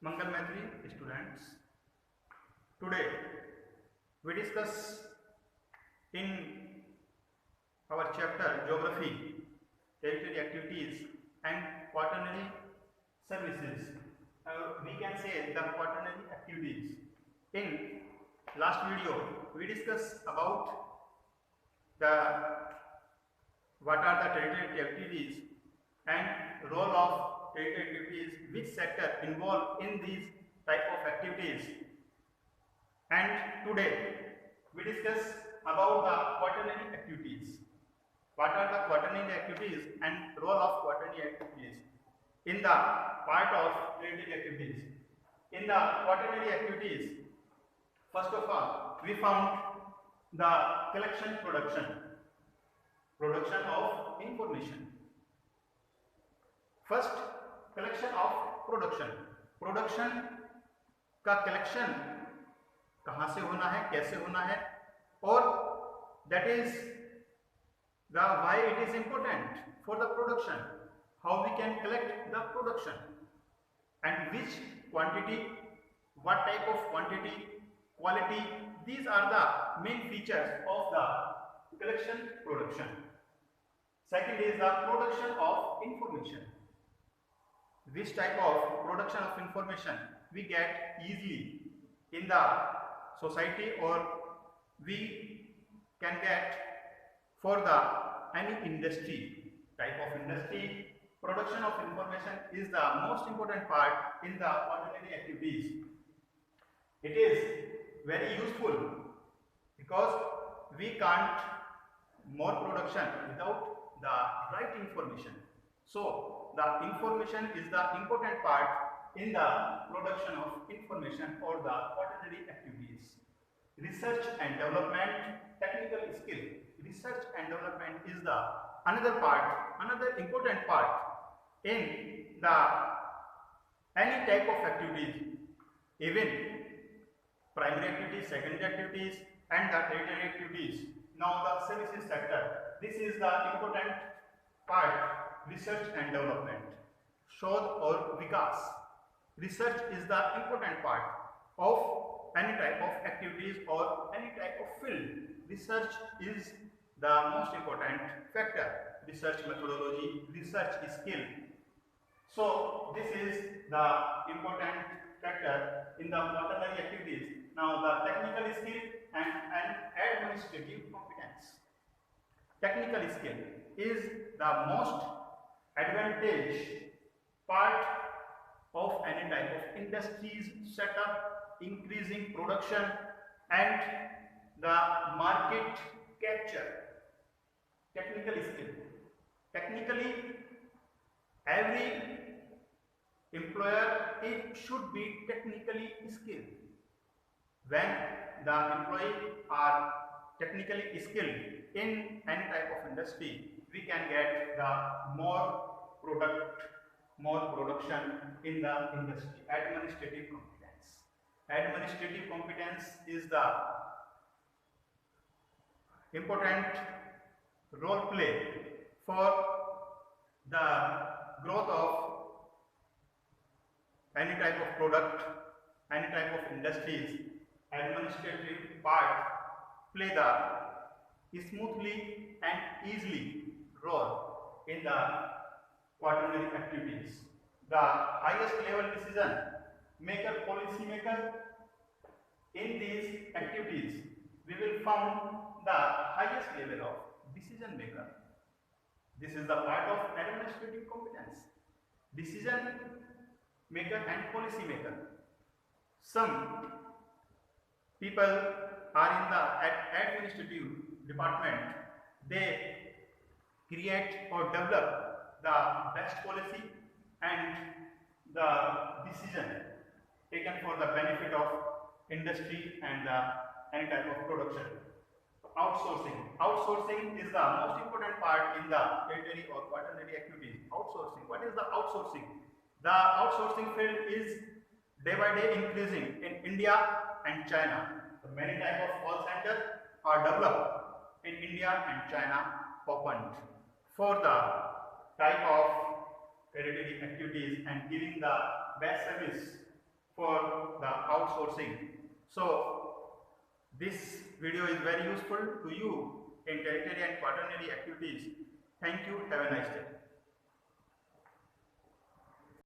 Mangal Maitri students, today we discuss in our chapter Geography, Territory Activities and Quaternary Services. We can say the quaternary activities. In last video, we discussed about the what are the territory activities and role of territory activities, which sector involved in these type of activities. And today we discuss about the quaternary activities. What are the quaternary activities and role of quaternary activities in the part of territory activities. In the quaternary activities, first of all, we found the collection production of information. First, collection of production का collection कहां से होना है, कैसे होना है, और that is the why it is important for the production, how we can collect the production, and which quantity, what type of quantity, quality, these are the main features of the collection production. Second is the production of information. This type of production of information we get easily in the society, or we can get for the any industry, type of industry. Production of information is the most important part in the quaternary activities. It is very useful because we can't more production without the right information. So the information is the important part in the production of information or the quaternary activities. Research and development, technical skill. Research and development is the another important part in the any type of activities, even primary activities, secondary activities, and the tertiary activities. Now the services sector. This is the important part. Research and development, शोध और विकास. Research is the important part of any type of activities or any type of field. Research is the most important factor. Research methodology, research skill. So this is the important factor in the quaternary activities. Now the technical skill and administrative competence. Technical skill is the most advantage part of any type of industries setup, increasing production and the market capture. Technical skill. Technically, every employer, it should be technically skilled. When the employee are technically skilled in any type of industry, we can get the more production in the industry. Administrative competence. Administrative competence is the important role play for the growth of any type of product, any type of industries. Administrative part play the smoothly and easily role in the quaternary activities. The highest level decision maker, policy maker, in these activities we will find the highest level of decision maker. This is the part of administrative competence. Decision maker and policy maker. Some people are in the administrative department. They create or develop the best policy and the decision taken for the benefit of industry and any type of production. Outsourcing is the most important part in the tertiary or quaternary activities. Outsourcing. What is the outsourcing? The outsourcing field is day by day increasing in India and China. So many type of call centers are developed in India and China opened for the type of territory activities and giving the best service for the outsourcing. So this video is very useful to you in territorial and quaternary activities. Thank you. Have a nice day.